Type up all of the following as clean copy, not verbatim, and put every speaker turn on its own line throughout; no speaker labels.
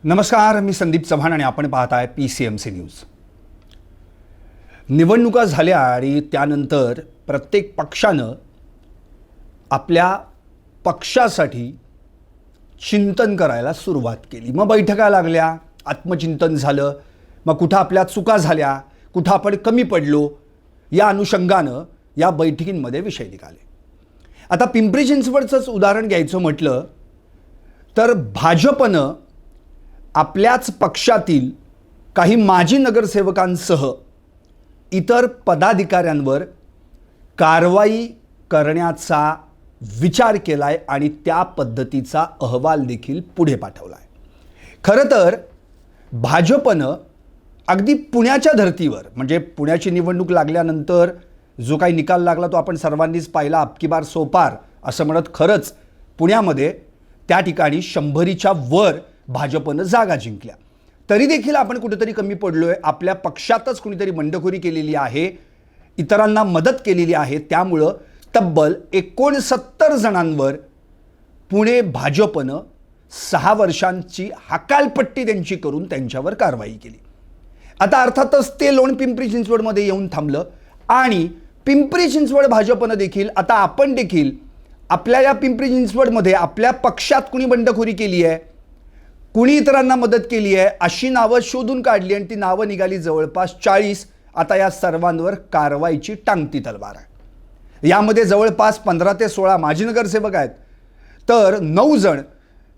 नमस्कार, मी संदीप चव्हाण आणि आपण पाहताय PCMC न्यूज। निवडणुका झाल्या आणि त्यानंतर प्रत्येक पक्षानं आपल्या पक्षासाठी चिंतन करायला सुरुवात केली। मग बैठका लागल्या, आत्मचिंतन झालं, मग कुठं आपल्या चुका झाल्या, कुठं आपण कमी पडलो, या अनुषंगानं या बैठकींमध्ये विषय निघाले। आता पिंपरी चिंचवडचंच उदाहरण घ्यायचं म्हटलं तर भाजपनं आपल्याच पक्षातील काही माजी नगरसेवकांसह इतर पदाधिकाऱ्यांवर कारवाई करण्याचा विचार केलाय आणि त्या पद्धतीचा अहवाल देखील पुढे पाठवलाय। खरं तर भाजपनं अगदी पुण्याच्या धर्तीवर, म्हणजे पुण्याची निवडणूक लागल्यानंतर जो काही निकाल लागला तो आपण सर्वांनीच पाहिला, अबकी बार सो पार असं म्हणत खरंच पुण्यामध्ये त्या ठिकाणी 100च्या वर भाजपनं जागा जिंकल्या। तरी देखील आपण कुठेतरी कमी पडलोय, आपल्या पक्षातच कुणीतरी बंडखोरी केलेली आहे, इतरांना मदत केलेली आहे। त्यामुळं तब्बल 69 जणांवर पुणे भाजपनं 6 वर्षांची हकालपट्टी त्यांची करून त्यांच्यावर कारवाई केली। आता अर्थातच ते लोण पिंपरी चिंचवडमध्ये येऊन थांबलं आणि पिंपरी चिंचवड भाजपनं देखील, आता आपण देखील आपल्या या पिंपरी चिंचवडमध्ये आपल्या पक्षात कुणी बंडखोरी केली आहे, कुणी इतरांना मदत केली आहे अशी नावं शोधून काढली आणि ती नावं निघाली जवळपास 40। आता या सर्वांवर कारवाईची टांगती तलवार आहे। यामध्ये जवळपास 15 ते 16 माजी नगरसेवक आहेत, तर 9 जण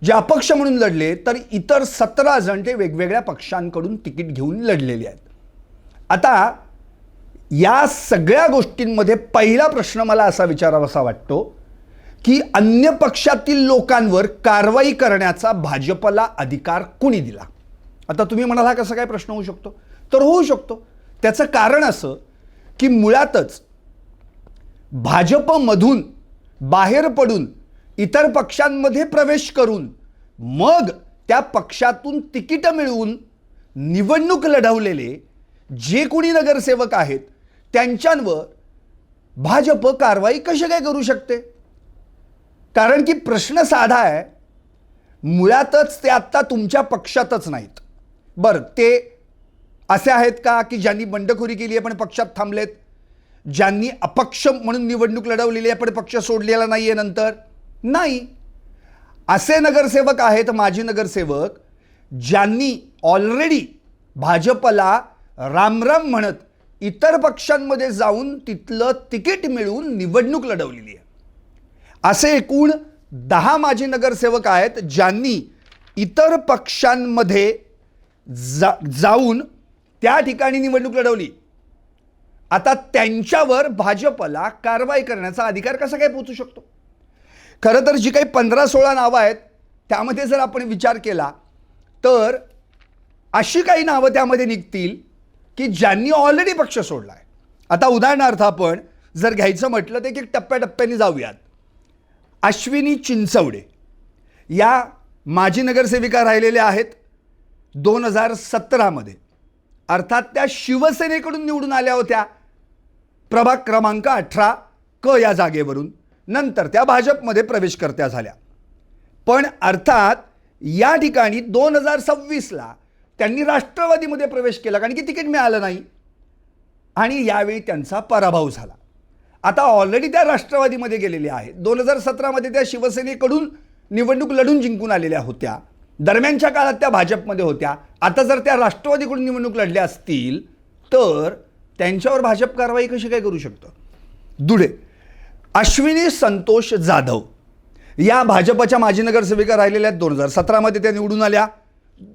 जे अपक्ष म्हणून लढले, तर इतर 17 जण ते वेगवेगळ्या पक्षांकडून तिकीट घेऊन लढलेले आहेत। आता या सगळ्या गोष्टींमध्ये पहिला प्रश्न मला असा विचारावासा वाटतो की अन्य पक्षातील लोकांवर कारवाई करण्याचा भाजपला अधिकार कोणी दिला? आता तुम्ही म्हणाल हा कसा काय प्रश्न होऊ शकतो? तर होऊ शकतो। त्याचं कारण असं की मुळातच भाजपमधून बाहेर पडून इतर पक्षांमध्ये प्रवेश करून मग त्या पक्षातून तिकीट मिळवून निवडणूक लढवलेले जे कोणी नगरसेवक आहेत त्यांच्यावर भाजप कारवाई कशी काय करू शकते? कारण की प्रश्न साधा आहे, मुळातच ते आत्ता तुमच्या पक्षातच नाहीत। बरं, ते असे आहेत का की ज्यांनी बंडखोरी केली आहे पण पक्षात थांबलेत, ज्यांनी अपक्ष म्हणून निवडणूक लढवलेली आहे पण पक्ष सोडलेला नाही आहे नंतर? नाही, असे नगरसेवक आहेत, माजी नगरसेवक, ज्यांनी ऑलरेडी भाजपला रामराम म्हणत इतर पक्षांमध्ये जाऊन तिथलं तिकीट मिळवून निवडणूक लढवलेली आहे। असे एकूण 10 माजी नगरसेवक आहेत ज्यांनी इतर पक्षांमध्ये जाऊन त्या ठिकाणी निवडणूक लढवली। आता त्यांच्यावर भाजपला कारवाई करण्याचा अधिकार कसा काय पोहोचू शकतो? खरं तर जी काही 15-16 नावं आहेत त्यामध्ये जर आपण विचार केला तर अशी काही नावं त्यामध्ये निघतील की ज्यांनी ऑलरेडी पक्ष सोडला आहे। आता उदाहरणार्थ आपण जर घ्यायचं म्हटलं तर एक टप्प्याटप्प्याने जाऊयात। अश्विनी चिंचवडे या माजी नगरसेविका राहिलेल्या आहेत 2017 मध्ये, अर्थात त्या शिवसेनेकडून निवडून आल्या होत्या प्रभाग क्रमांक 18 क या जागेवरून, नंतर त्या भाजपमध्ये प्रवेशकर्त्या झाल्या। पण अर्थात या ठिकाणी 2026ला त्यांनी राष्ट्रवादीमध्ये प्रवेश केला कारण की तिकीट मिळालं नाही आणि यावेळी त्यांचा पराभव झाला। आता ऑलरेडी त्या राष्ट्रवादीमध्ये गेलेल्या आहेत, 2017 मध्ये त्या शिवसेनेकडून निवडणूक लढून जिंकून आलेल्या होत्या, दरम्यानच्या काळात त्या भाजपमध्ये होत्या। आता जर त्या राष्ट्रवादीकडून निवडणूक लढल्या असतील तर त्यांच्यावर भाजप कारवाई कशी काय करू शकतं? दुढे अश्विनी संतोष जाधव या भाजपच्या माजी नगरसेविका राहिलेल्या आहेत, 2017 मध्ये त्या निवडून आल्या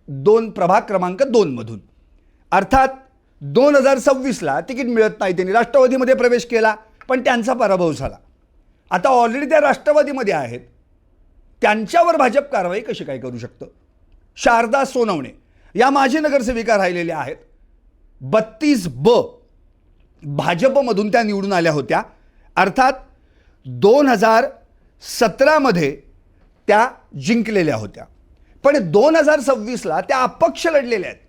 2 प्रभाग क्रमांक 2 मधून। अर्थात 2026ला तिकीट मिळत नाही, त्यांनी राष्ट्रवादीमध्ये प्रवेश केला पण त्यांचा पराभव झाला। आता ऑलरेडी त्या राष्ट्रवादीमध्ये आहेत, त्यांच्यावर भाजप कारवाई कशी काय करू शकतं? शारदा सोनवणे या माजी नगरसेविका राहिलेल्या आहेत, 32 भाजपमधून त्या निवडून आल्या होत्या, अर्थात 2017 मध्ये त्या जिंकलेल्या होत्या, पण 2026ला त्या अपक्ष लढलेल्या आहेत।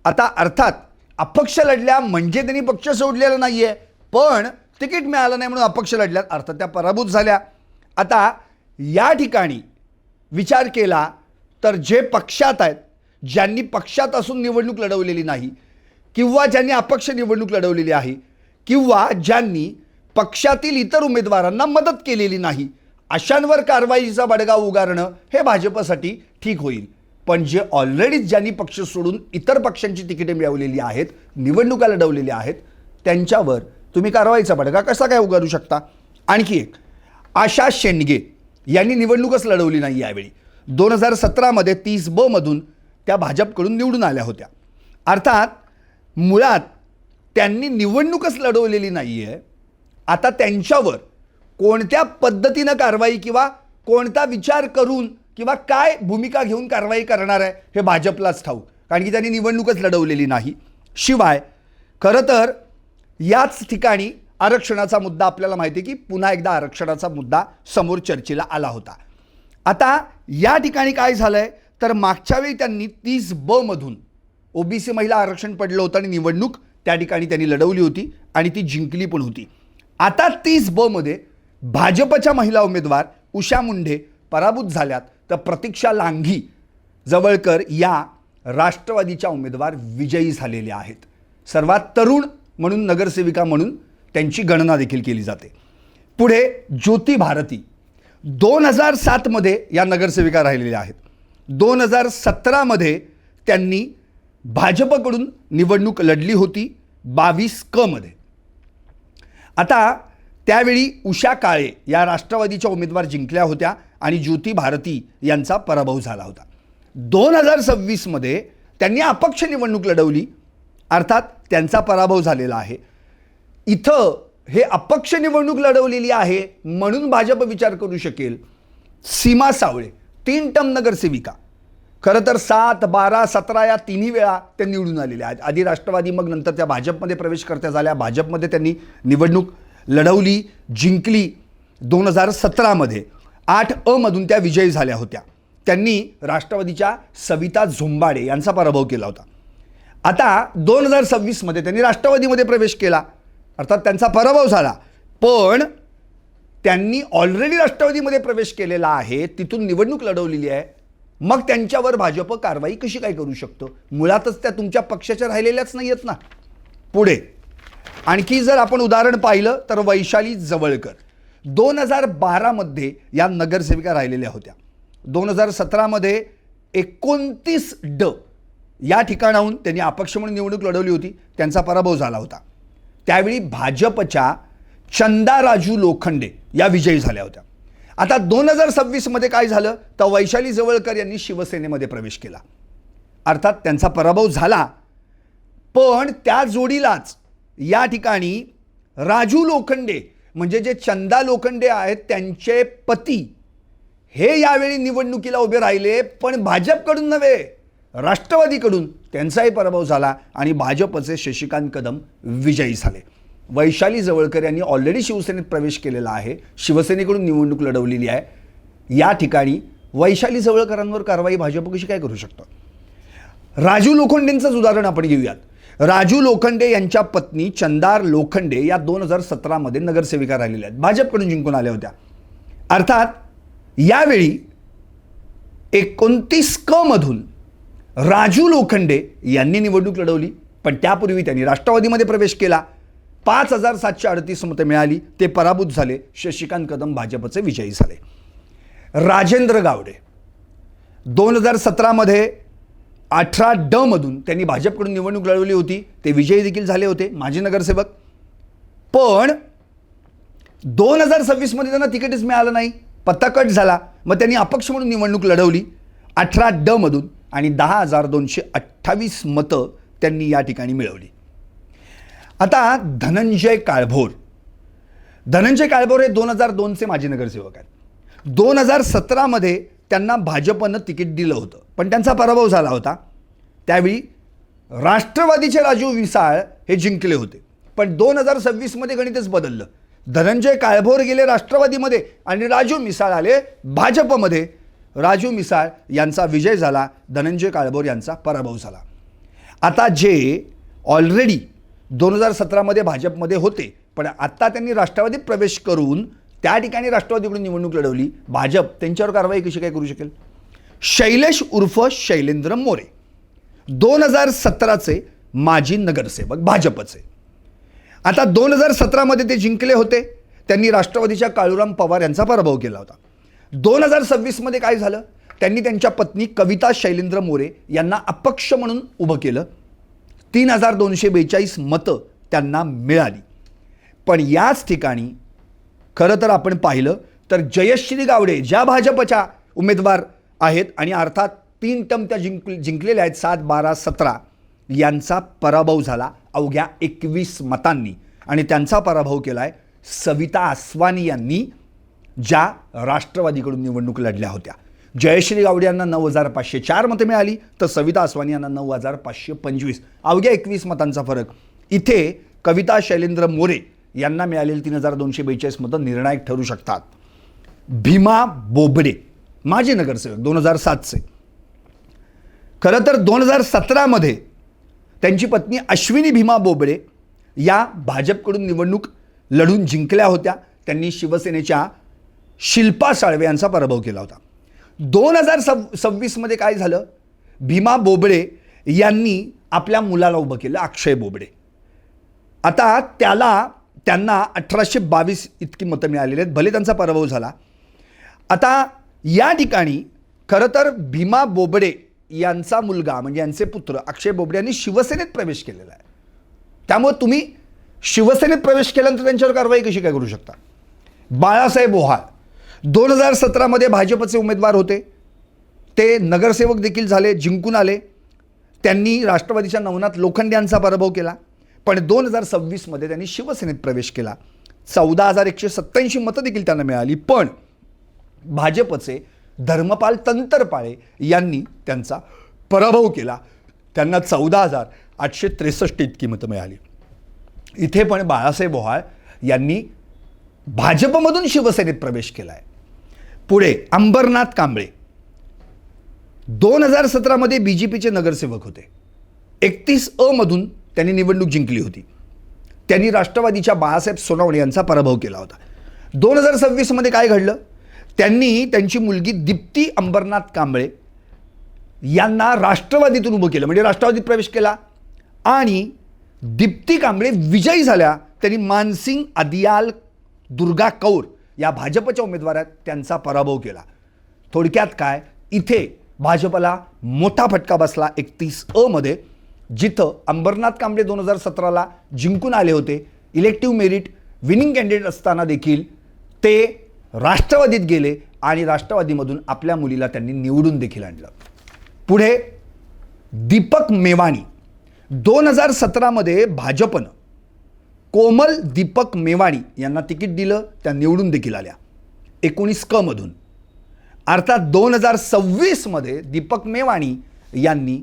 आता अर्थात अपक्ष लढल्या म्हणजे त्यांनी पक्ष सोडलेला नाहीये, पण तिकीट मिळालं नाही म्हणून अपक्ष लढल्यात, अर्थात त्या पराभूत झाल्या। आता या ठिकाणी विचार केला तर जे पक्षात आहेत ज्यांनी पक्षात असून निवडणूक लढवलेली नाही, किंवा ज्यांनी अपक्ष निवडणूक लढवलेली आहे, किंवा ज्यांनी पक्षातील इतर उमेदवारांना मदत केलेली नाही, अशांवर कारवाईचा बडगा उगारणं हे भाजपसाठी ठीक होईल. पण जे ऑलरेडी ज्यांनी पक्ष सोडून इतर पक्षांची तिकिटे मिळवलेली आहेत, निवडणुका लढवलेल्या आहेत, त्यांच्यावर तुम्ही कारवाईचा बडगा कसा काय उगारू शकता? आणखी एक, आशा शेंडगे यांनी निवडणूकच लढवली नाही. यावेळी 2017मध्ये 30B मधून त्या भाजपकडून निवडून आल्या होत्या. अर्थात मुळात त्यांनी निवडणूकच लढवलेली नाही आहे. आता त्यांच्यावर कोणत्या पद्धतीनं कारवाई किंवा कोणता विचार करून किंवा काय भूमिका घेऊन कारवाई करणार आहे हे भाजपलाच ठाऊक, कारण की त्यांनी निवडणूकच लढवलेली नाही. शिवाय खरं तर याच ठिकाणी आरक्षणाचा मुद्दा आपल्याला माहिती आहे की पुन्हा एकदा आरक्षणाचा मुद्दा समोर चर्चेला आला होता. आता या ठिकाणी काय झालं आहे तर मागच्या वेळी त्यांनी 30B मधून ओबीसी महिला आरक्षण पडलं होतं आणि निवडणूक त्या ठिकाणी त्यांनी लढवली होती आणि ती जिंकली पण होती. आता 30B मध्ये भाजपच्या महिला उमेदवार उषा मुंढे पराभूत झाल्यात, तर प्रतीक्षा लांघी जवळकर या राष्ट्रवादीच्या उमेदवार विजयी झालेल्या आहेत. सर्वात तरुण म्हणून नगरसेविका म्हणून त्यांची गणना देखील केली जाते. पुढे ज्योती भारती 2007 मध्ये या नगरसेविका राहिलेल्या आहेत. 2017 त्यांनी भाजपकडून निवडणूक लढली होती 22K मध्ये. आता त्यावेळी उषा काळे या राष्ट्रवादीच्या उमेदवार जिंकल्या होत्या आणि ज्योती भारती यांचा पराभव झाला होता. 2026 मध्ये त्यांनी अपक्ष निवडणूक लढवली, अर्थात त्यांचा पराभव झालेला आहे. इथं हे अपक्ष निवडणूक लढवलेली आहे म्हणून भाजप विचार करू शकेल. सीमा सावळे 3 टर्म नगरसेविका, खरं तर 7, 12, 17 या तिन्ही वेळा त्या निवडून आलेल्या आहेत. आधी राष्ट्रवादी, मग नंतर त्या भाजपमध्ये प्रवेशकर्त्या झाल्या. भाजपमध्ये त्यांनी निवडणूक लढवली, जिंकली. 2017 8A मधून त्या विजयी झाल्या होत्या. त्यांनी राष्ट्रवादीच्या सविता झोंबाडे यांचा पराभव केला होता. आता 2026 त्यांनी राष्ट्रवादीमध्ये प्रवेश केला, अर्थात त्यांचा पराभव झाला. पण त्यांनी ऑलरेडी राष्ट्रवादीमध्ये प्रवेश केलेला आहे, तिथून निवडणूक लढवलेली आहे. मग त्यांच्यावर भाजप कारवाई कशी काय करू शकतो? मुळातच त्या तुमच्या पक्षाच्या राहिलेल्याच नाही आहेत ना. पुढे आणखी जर आपण उदाहरण पाहिलं तर वैशाली जवळकर 2012 या नगरसेविका राहिलेल्या होत्या. 2017 29D या ठिकाणाहून त्यांनी अपक्ष म्हणून निवडणूक लढवली होती, त्यांचा पराभव झाला होता. त्यावेळी भाजपच्या चंदा राजू लोखंडे या विजयी झाल्या होत्या. आता 2026 काय झालं तर वैशाली जवळकर यांनी शिवसेनेमध्ये प्रवेश केला, अर्थात त्यांचा पराभव झाला. पण त्या जोडीलाच या ठिकाणी राजू लोखंडे म्हणजे जे चंदा लोखंडे आहेत त्यांचे पती हे यावेळी निवडणुकीला उभे राहिले, पण भाजपकडून नव्हे, राष्ट्रवादीकडून. त्यांचाही पराभव झाला आणि भाजपचे शशिकांत कदम विजयी झाले. वैशाली जवळकर यांनी ऑलरेडी शिवसेनेत प्रवेश केलेला आहे, शिवसेनेकडून निवडणूक लढवलेली आहे. या ठिकाणी वैशाली जवळकरांवर कारवाई भाजप कशी काय करू शकतं? राजू लोखंडेंचंच उदाहरण आपण घेऊयात. राजू लोखंडे यांच्या पत्नी चंदार लोखंडे या 2017 नगरसेविका राहिलेल्या आहेत, भाजपकडून जिंकून आल्या होत्या. अर्थात यावेळी 29K मधून राजू लोखंडे यांनी निवडणूक लढवली, पण त्यापूर्वी त्यांनी राष्ट्रवादीमध्ये प्रवेश केला. 5738 मतं मिळाली, ते पराभूत झाले. शशिकांत कदम भाजपचे विजयी झाले. राजेंद्र गावडे 2017 18D मधून त्यांनी भाजपकडून निवडणूक लढवली होती, ते विजयी देखील झाले होते, माजी नगरसेवक. पण 2026 त्यांना तिकीटच मिळालं नाही, पत्ता कट झाला. मग त्यांनी अपक्ष म्हणून निवडणूक लढवली 18D मधून आणि 10,228 मतं त्यांनी या ठिकाणी मिळवली. आता धनंजय काळभोर हे 2002चे माजी नगरसेवक आहेत. 2017 त्यांना भाजपनं तिकीट दिलं होतं, पण त्यांचा पराभव झाला होता. त्यावेळी राष्ट्रवादीचे राजू मिसाळ हे जिंकले होते. पण 2026 गणितच बदललं. धनंजय काळभोर गेले राष्ट्रवादीमध्ये आणि राजू मिसाळ आले भाजपमध्ये. राजू मिसाळ यांचा विजय झाला, धनंजय काळभोर यांचा पराभव झाला. आता जे ऑलरेडी 2017 भाजपमध्ये होते, पण आत्ता त्यांनी राष्ट्रवादीत प्रवेश करून त्या ठिकाणी राष्ट्रवादीकडून निवडणूक लढवली, भाजप त्यांच्यावर कारवाई कशी काय करू शकेल? शैलेश उर्फ शैलेंद्र मोरे 2017चे माजी नगरसेवक भाजपचे. आता 2017मध्ये ते जिंकले होते, त्यांनी राष्ट्रवादीच्या काळूराम पवार यांचा पराभव केला होता. 2026मध्ये काय झालं, त्यांनी त्यांच्या पत्नी कविता शैलेंद्र मोरे यांना अपक्ष म्हणून उभं केलं. 3242 मतं त्यांना मिळाली. पण याच ठिकाणी खरं तर आपण पाहिलं तर जयश्री गावडे ज्या भाजपच्या उमेदवार आहेत आणि अर्थात 3 टर्म त्या जिंकलेल्या आहेत 7, 12, 17, यांचा पराभव झाला अवघ्या 21 मतांनी. आणि त्यांचा पराभव केलाय सविता आसवानी यांनी, ज्या राष्ट्रवादीकडून निवडणूक लढल्या होत्या. जयश्री गावडे यांना 9504 मतं मिळाली, तर सविता आसवानी यांना 9525, अवघ्या 21 मतांचा फरक. इथे कविता शैलेंद्र मोरे यांना मिळालेली 3242 मतं निर्णायक ठरू शकतात. भीमा बोबडे माजी नगरसेवक 2007चे, खरं तर 2017मध्ये त्यांची पत्नी अश्विनी भीमा बोबडे या भाजपकडून निवडणूक लढून जिंकल्या होत्या. त्यांनी शिवसेनेच्या शिल्पा साळवे यांचा पराभव केला होता. 2026मध्ये काय झालं, भीमा बोबडे यांनी आपल्या मुलाला उभं केलं, अक्षय बोबडे. आता त्यांना 1822 इतकी मतं मिळालेली आहेत, भले त्यांचा पराभव झाला. आता या ठिकाणी खरं तर भीमा बोबडे यांचा मुलगा म्हणजे यांचे पुत्र अक्षय बोबडे यांनी शिवसेनेत प्रवेश केलेला आहे. त्यामुळे तुम्ही शिवसेनेत प्रवेश केल्यानंतर त्यांच्यावर कारवाई कशी काय करू शकता. बाळासाहेब ओहाळ 2017मध्ये भाजपचे उमेदवार होते, ते नगरसेवक देखील झाले, जिंकून आले. त्यांनी राष्ट्रवादीच्या नवनाथ लोखंडे यांचा पराभव केला. पण 2026मध्ये त्यांनी शिवसेनेत प्रवेश केला. 14,187 मतं देखील त्यांना मिळाली. पण भाजपचे धर्मपाल तंतरपाळे यांनी त्यांचा पराभव केला. त्यांना 14,863 इतकी मतं मिळाली. इथे पण बाळासाहेब ओहाळ यांनी भाजपमधून शिवसेनेत प्रवेश केला आहे. पुढे अंबरनाथ कांबळे 2017मध्ये BJPचे नगरसेवक होते. 31 मधून त्यांनी निवडणूक जिंकली होती. त्यांनी राष्ट्रवादीच्या बाळासाहेब सोनवणे यांचा पराभव केला होता. 2026मध्ये काय घडलं, त्यांनी त्यांची मुलगी दीप्ती अंबरनाथ कांबळे यांना राष्ट्रवादीतून उभं केलं, म्हणजे राष्ट्रवादीत प्रवेश केला. आणि दीप्ती कांबळे विजयी झाल्या. त्यांनी मानसिंग अदियाल दुर्गा कौर या भाजपच्या उमेदवारात त्यांचा पराभव केला. थोडक्यात काय, इथे भाजपला मोठा फटका बसला 31 मध्ये, जिथं अंबरनाथ कांबळे 2017ला जिंकून आले होते. इलेक्टिव्ह मेरिट विनिंग कॅन्डिडेट असताना देखील ते राष्ट्रवादीत गेले आणि राष्ट्रवादीमधून आपल्या मुलीला त्यांनी निवडून देखील आणलं. पुढे दीपक मेवाणी 2017मध्ये भाजपनं कोमल दीपक मेवाणी यांना तिकीट दिलं, त्या निवडून देखील आल्या 19 मधून. अर्थात 2026मध्ये दीपक मेवाणी यांनी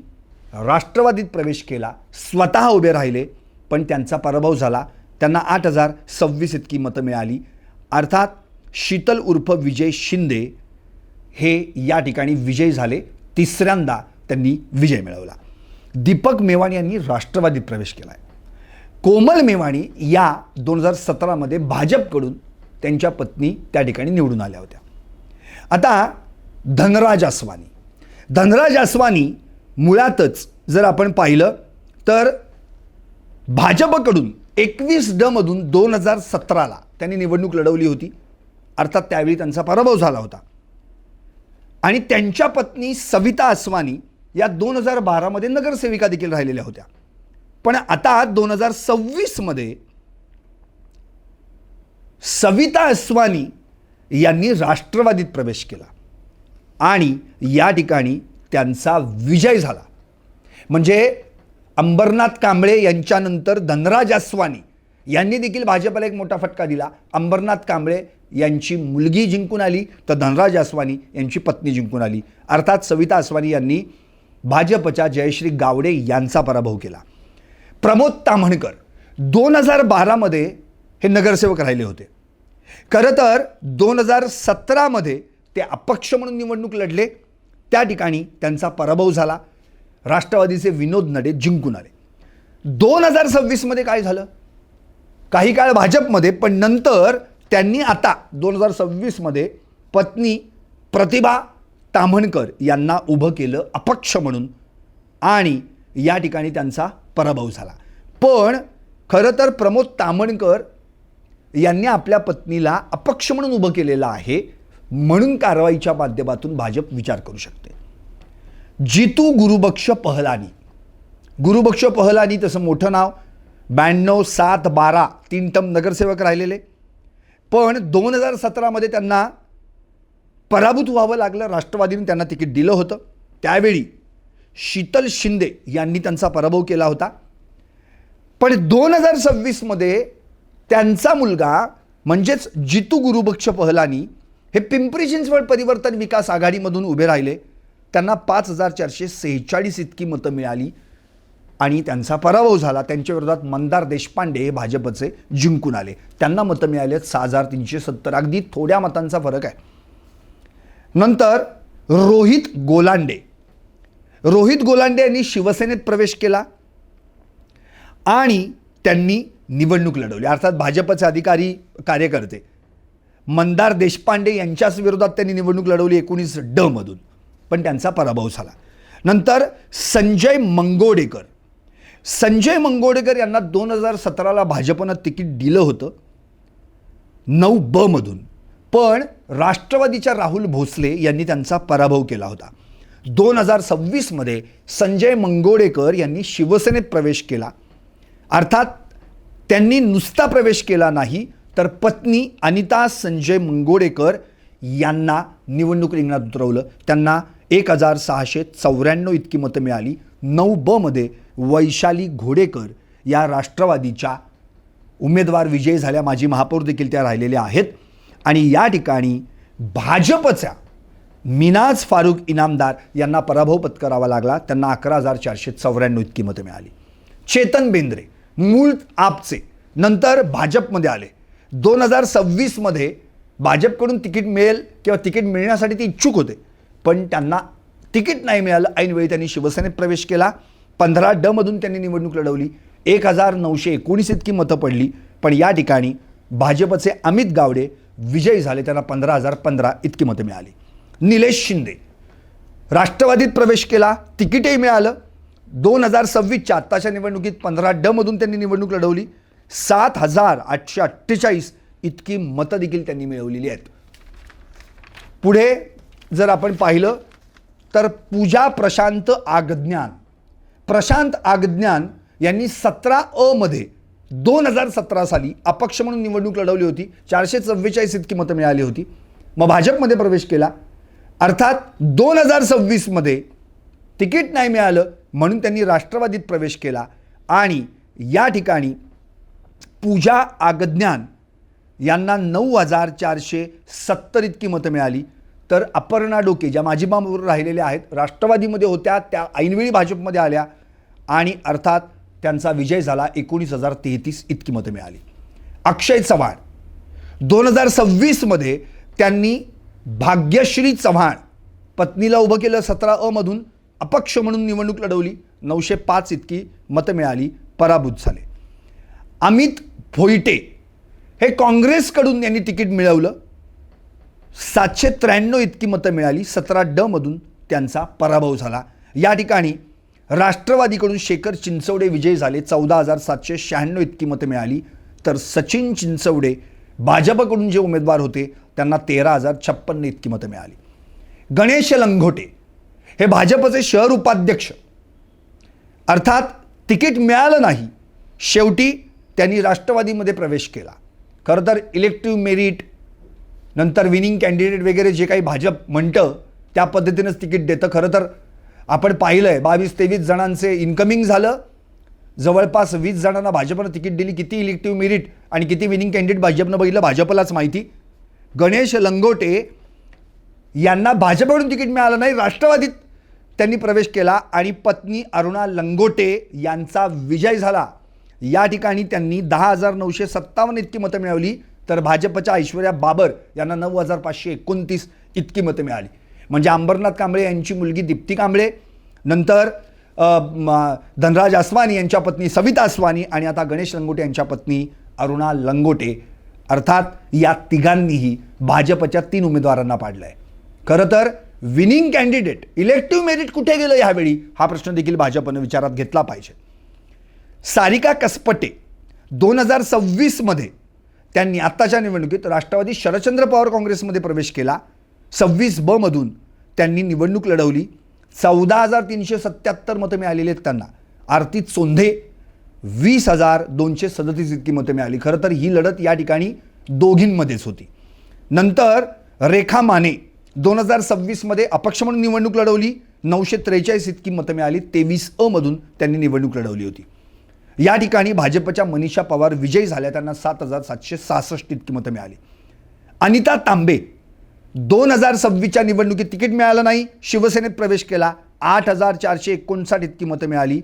राष्ट्रवादीत प्रवेश केला, स्वतः उभे राहिले, पण त्यांचा पराभव झाला. त्यांना 8,026 इतकी मतं मिळाली. अर्थात शीतल उर्फ विजय शिंदे हे या ठिकाणी विजयी झाले. तिसऱ्यांदा त्यांनी विजय मिळवला. दीपक मेवाणी यांनी राष्ट्रवादीत प्रवेश केला आहे. कोमल मेवाणी या 2017मध्ये भाजपकडून त्यांच्या पत्नी त्या ठिकाणी निवडून आल्या होत्या. आता धनराज आसवानी मुळातच जर आपण पाहिलं तर भाजपकडून 21 मधून 2017ला त्यांनी निवडणूक लढवली होती. अर्थात त्यावेळी त्यांचा पराभव झाला होता. आणि त्यांच्या पत्नी सविता आसवानी या 2012मध्ये नगरसेविका देखील राहिलेल्या होत्या. पण आता 2026मध्ये सविता आसवानी यांनी राष्ट्रवादीत प्रवेश केला आणि या ठिकाणी त्यांचा विजय झाला. म्हणजे अंबरनाथ कांबळे यांच्यानंतर धनराज आसवानी यांनी देखील भाजपला एक मोठा फटका दिला. अंबरनाथ कांबळे यांची मुलगी जिंकून आली, तर धनराज आसवानी यांची पत्नी जिंकून आली. अर्थात सविता आसवानी यांनी भाजपच्या जयश्री गावडे यांचा पराभव केला. प्रमोद ताम्हणकर 2012मध्ये हे नगरसेवक राहिले होते. खरं तर 2017मध्ये ते अपक्ष म्हणून निवडणूक लढले, त्या ठिकाणी त्यांचा पराभव झाला. राष्ट्रवादीचे विनोद नडे जिंकून आले. 2026मध्ये काय झालं, काही काळ भाजपमध्ये, पण नंतर त्यांनी आता 2026मध्ये पत्नी प्रतिभा ताम्हणकर यांना उभं केलं अपक्ष म्हणून आणि या ठिकाणी त्यांचा पराभव झाला. पण खरं तर प्रमोद तामणकर यांनी आपल्या पत्नीला अपक्ष म्हणून उभं केलेलं आहे, म्हणून कारवाईच्या माध्यमातून भाजप विचार करू शकते. जितू गुरुबक्ष पहलानी, गुरुबक्ष पहलानी तसं मोठं नाव, 92, 7, 12 3 टर्म नगरसेवक राहिलेले, पण 2017 त्यांना पराभूत व्हावं लागलं. राष्ट्रवादीने त्यांना तिकीट दिलं होतं. त्यावेळी शीतल शिंदे यांनी त्यांचा पराभव केला होता. पण 2026 त्यांचा मुलगा म्हणजेच जितू गुरुबक्ष पहलानी हे पिंपरी चिंचवड परिवर्तन विकास आघाडीमधून उभे राहिले. त्यांना 5446 इतकी मतं मिळाली आणि त्यांचा पराभव झाला. त्यांच्या विरोधात मंदार देशपांडे हे भाजपचे जिंकून आले. त्यांना मतं मिळाली 6370, अगदी थोड्या मतांचा फरक आहे. नंतर रोहित गोलांडे यांनी शिवसेनेत प्रवेश केला आणि त्यांनी निवडणूक लढवली. अर्थात भाजपचे अधिकारी कार्यकर्ते मंदार देशपांडे यांच्याच विरोधात त्यांनी निवडणूक लढवली 19D मधून, पण त्यांचा पराभव झाला. नंतर संजय मंगोडेकर यांना 2017 भाजपनं तिकीट दिलं होतं 9B मधून, पण राष्ट्रवादीच्या राहुल भोसले यांनी त्यांचा पराभव केला होता. 2026 संजय मंगोडेकर यांनी शिवसेनेत प्रवेश केला. अर्थात त्यांनी नुसता प्रवेश केला नाही, तर पत्नी अनिता संजय मंगोडेकर यांना निवडणूक रिंगणात उतरवलं. त्यांना 1694 इतकी मतं मिळाली. 9B वैशाली घोडेकर या राष्ट्रवादीच्या उमेदवार विजयी झाल्या. माजी महापौर देखील त्या राहिलेल्या आहेत. आणि या ठिकाणी भाजपच्या मिनाज फारुख इनामदार यांना पराभव पत्करावा लागला. त्यांना 11494 इतकी मतं मिळाली. चेतन बेंद्रे मूळ आपचे नंतर भाजपमध्ये आले. 2026 भाजपकडून तिकीट मिळेल किंवा तिकीट मिळण्यासाठी ते इच्छुक होते, पण त्यांना तिकीट नाही मिळालं. ऐनवेळी त्यांनी शिवसेनेत प्रवेश केला. 15D मधून त्यांनी निवडणूक लढवली. 1919 इतकी मतं पडली. पण या ठिकाणी भाजपचे अमित गावडे विजयी झाले. त्यांना 15015 इतकी मतं मिळाली. निलेश शिंदे राष्ट्रवादीत प्रवेश केला, तिकीटही मिळालं. 2026च्या आत्ताच्या निवडणुकीत 15D मधून त्यांनी निवडणूक लढवली. 7848 इतकी मतं देखील त्यांनी मिळवलेली आहेत. पुढे जर आपण पाहिलं तर पूजा प्रशांत आगज्ञान यांनी 17A 2017 साली अपक्ष म्हणून निवडणूक लढवली होती. 444 इतकी मतं मिळाली होती. मग भाजपमध्ये प्रवेश केला. अर्थात 2026 तिकीट नाही मिळालं म्हणून त्यांनी राष्ट्रवादीत प्रवेश केला. आणि या ठिकाणी पूजा आगज्ञान यांना 9470 इतकी मतं मिळाली. तर अपर्णा डोके ज्या माजी महापौर राहिलेल्या आहेत, राष्ट्रवादीमध्ये होत्या, त्या ऐनवेळी भाजपमध्ये आल्या आणि अर्थात त्यांचा विजय झाला. 19033 इतकी मतं मिळाली. अक्षय चव्हाण 2026 त्यांनी भाग्यश्री चव्हाण पत्नीला उभं केलं. 17A मधून अपक्ष म्हणून निवडणूक लढवली. 905 इतकी मतं मिळाली, पराभूत झाले. अमित भोईटे हे काँग्रेसकडून यांनी तिकीट मिळवलं. 793 इतकी मतं मिळाली. 17D मधून त्यांचा पराभव झाला. या ठिकाणी राष्ट्रवादीकडून शेखर चिंचवडे विजयी झाले. 14796 इतकी मतं मिळाली. तर सचिन चिंचवडे भाजपकडून जे उमेदवार होते त्यांना 13056 इतकी मतं मिळाली. गणेश लंगोटे हे भाजपचे शहर उपाध्यक्ष, अर्थात तिकीट मिळालं नाही, शेवटी त्यांनी राष्ट्रवादीमध्ये प्रवेश केला. खरं तर इलेक्टिव्ह मेरिट नंतर विनिंग कॅन्डिडेट वगैरे जे काही भाजप म्हणतं त्या पद्धतीनंच तिकीट देतं. खरं तर आपण पाहिलं आहे 22-23 जणांचे इन्कमिंग झालं. जवळपास 20 जणांना भाजपनं तिकीट दिली. किती इलेक्टिव्ह मेरिट आणि किती विनिंग कॅन्डिडेट भाजपनं बघितलं भाजपलाच माहिती. गणेश लंगोटे यांना भाजपकडून तिकीट मिळालं नाही, राष्ट्रवादीत त्यांनी प्रवेश केला आणि पत्नी अरुणा लंगोटे यांचा विजय झाला. या ठिकाणी त्यांनी 10957 इतकी मतं मिळवली. तर भाजपच्या ऐश्वर्या बाबर यांना 9529 इतकी मतं मिळाली. म्हणजे अंबरनाथ कांबळे यांची मुलगी दीप्ती कांबळे, नंतर धनराज अस्वानी यांच्या पत्नी सविता अस्वानी आणि आता गणेश लंगोटे यांच्या पत्नी अरुणा लंगोटे, अर्थात या तिघांनीही भाजपच्या 3 उमेदवारांना पाडलं आहे. खरं तर विनिंग कॅन्डिडेट, इलेक्टिव्ह मेरिट कुठे गेलं यावेळी, हा प्रश्न देखील भाजपनं विचारात घेतला पाहिजे. सारिका कसपटे 2026 त्यांनी आत्ताच्या निवडणुकीत राष्ट्रवादी शरदचंद्र पवार काँग्रेसमध्ये प्रवेश केला. 26B मधून त्यांनी निवडणूक लढवली. 14,377 मतं मिळालेली आहेत त्यांना. आरती चोंधे 20,237 इतकी मतं मिळाली. खरं तर ही लढत या ठिकाणी दोघींमध्येच होती. नंतर रेखा माने 2026 अपक्ष म्हणून निवडणूक लढवली. 943 इतकी मतं मिळाली. 23A मधून त्यांनी निवडणूक लढवली होती. या ठिकाणी भाजपच्या मनीषा पवार विजयी झाल्या. त्यांना 7,766 इतकी मतं मिळाली. अनिता तांबे 2026च्या निवडणुकीत तिकीट मिळालं नाही, शिवसेनेत प्रवेश केला. 8,459 इतकी मतं मिळाली.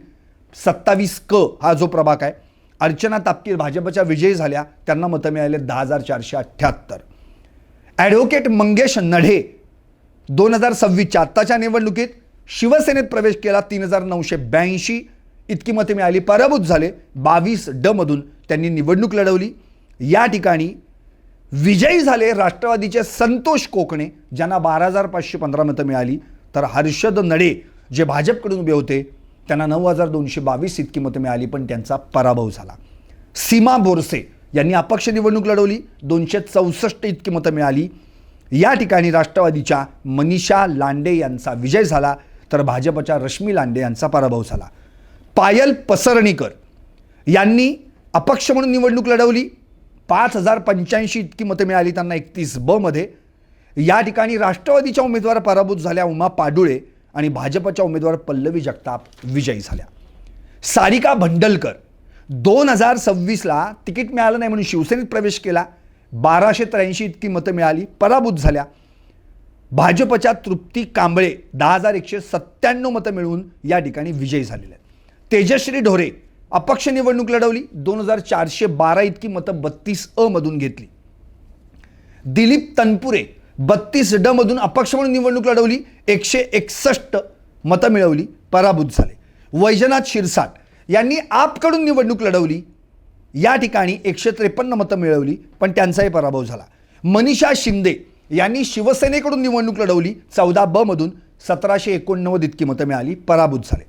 27K हा जो प्रभाग आहे. अर्चना तापकीर भाजपच्या विजयी झाल्या. त्यांना मतं मिळाले 10,478. ॲडव्होकेट मंगेश नढे 2026च्या आत्ताच्या निवडणुकीत शिवसेनेत प्रवेश केला. 3,982 इतकी मतं मिळाली. पराभूत झाले. 22D मधून त्यांनी निवडणूक लढवली. या ठिकाणी विजयी झाले राष्ट्रवादीचे संतोष कोकणे, ज्यांना 12,515 मतं मिळाली. तर हर्षद नडे जे भाजपकडून उभे होते त्यांना 9,222 इतकी मतं मिळाली, पण त्यांचा पराभव झाला. सीमा बोरसे यांनी अपक्ष निवडणूक लढवली. 264 इतकी मतं मिळाली. या ठिकाणी राष्ट्रवादीच्या मनीषा लांडे यांचा विजय झाला, तर भाजपच्या रश्मी लांडे यांचा पराभव झाला. पायल पसरणीकर यांनी अपक्ष म्हणून निवडणूक लढवली. 5,085 इतकी मतं मिळाली त्यांना 31B मध्ये. या ठिकाणी राष्ट्रवादीच्या उमेदवार पराभूत झाल्या उमा पाडुळे आणि भाजपच्या उमेदवार पल्लवी जगताप विजयी झाल्या. सारिका भंडलकर 2026ला तिकीट मिळालं नाही म्हणून शिवसेनेत प्रवेश केला. 1,283 इतकी मतं मिळाली. पराभूत झाल्या. भाजपच्या तृप्ती कांबळे 10,197 मतं मिळवून या ठिकाणी विजयी झालेल्या आहेत. तेजश्री ढोरे अपक्ष निवडणूक लढवली. 2,412 इतकी मतं 32A मधून घेतली. दिलीप तनपुरे 32D मधून अपक्ष म्हणून निवडणूक लढवली. 161 मतं मिळवली. पराभूत झाले. वैजनाथ शिरसाट यांनी आपकडून निवडणूक लढवली. या ठिकाणी 153 मतं मिळवली, पण त्यांचाही पराभव झाला. मनीषा शिंदे यांनी शिवसेनेकडून निवडणूक लढवली. 14B मधून 1,789 इतकी मतं मिळाली. पराभूत झाले.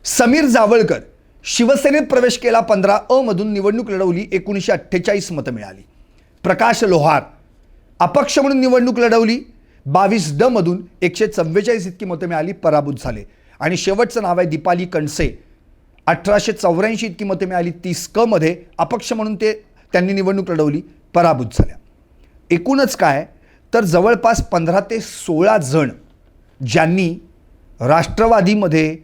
समीर जावळकर शिवसेनेत प्रवेश केला. 15A मधून निवडणूक लढवली. 1948 मतं मिळाली. प्रकाश लोहार अपक्ष म्हणून निवडणूक लढवली. 22D मधून 144 इतकी मतं मिळाली. पराभूत झाले. आणि शेवटचं नाव आहे दीपाली कणसे 1,884 इतकी मतं मिळाली. 30K मध्ये अपक्ष म्हणून त्यांनी निवडणूक लढवली. पराभूत झाल्या. एकूणच काय तर जवळपास 15 ते 16 जण ज्यांनी राष्ट्रवादीमध्ये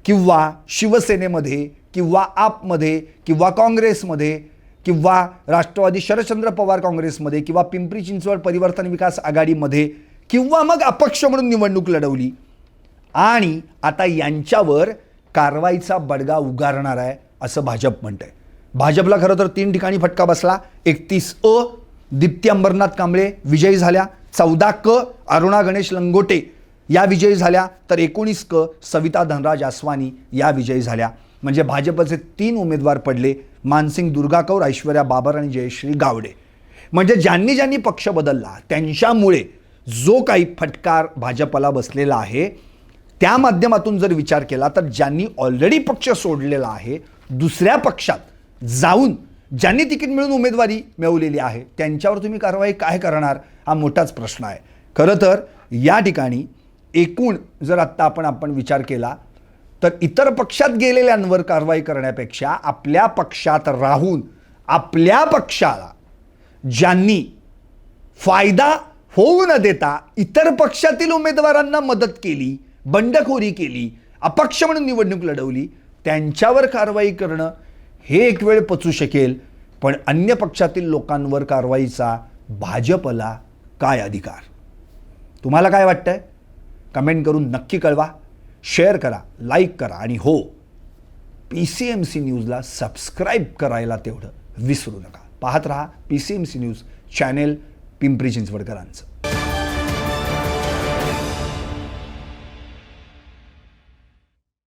किंवा शिवसेनेमध्ये किंवा आपमध्ये किंवा काँग्रेसमध्ये किंवा राष्ट्रवादी शरदचंद्र पवार काँग्रेसमध्ये किंवा पिंपरी चिंचवड परिवर्तन विकास आघाडीमध्ये किंवा मग अपक्ष म्हणून निवडणूक लढवली आणि आता यांच्यावर कारवाईचा बडगा उगारणार आहे असं भाजप म्हणतंय. भाजपला खरं तर 3 ठिकाणी फटका बसला. 31A दीप्ती अंबरनाथ कांबळे विजयी झाल्या. 14K अरुणा गणेश लंगोटे या विजयी झाल्या. तर 19K सविता धनराज आसवानी या विजयी झाल्या. म्हणजे भाजपचे 3 उमेदवार पडले. मानसिंग दुर्गाकौर, ऐश्वर्या बाबर आणि जयश्री गावडे. म्हणजे ज्यांनी ज्यांनी पक्ष बदलला त्यांच्यामुळे जो काही फटकार भाजपला बसलेला आहे त्या माध्यमातून जर विचार केला तर ज्यांनी ऑलरेडी पक्ष सोडलेला आहे, दुसऱ्या पक्षात जाऊन ज्यांनी तिकीट मिळून उमेदवारी मिळवलेली आहे त्यांच्यावर तुम्ही कारवाई काय करणार हा मोठाच प्रश्न आहे. खरं तर या ठिकाणी एकूण जर आत्ता आपण विचार केला तर इतर पक्षात गेलेल्यांवर कारवाई करण्यापेक्षा आपल्या पक्षात राहून आपल्या पक्षाला ज्यांनी फायदा होऊ न देता इतर पक्षातील उमेदवारांना मदत केली, बंडखोरी केली, अपक्ष म्हणून निवडणूक लढवली, त्यांच्यावर कारवाई करणं हे एक वेळ पचू शकेल, पण अन्य पक्षातील लोकांवर कारवाईचा भाजपला काय अधिकार? तुम्हाला काय वाटतंय? कमेंट करून नक्की कळवा. शेअर करा, लाईक करा आणि हो, PCMC न्यूजला सबस्क्राईब करायला तेवढं विसरू नका. पाहत रहा PCMC न्यूज चॅनेल पिंपरी चिंचवडकरांचं.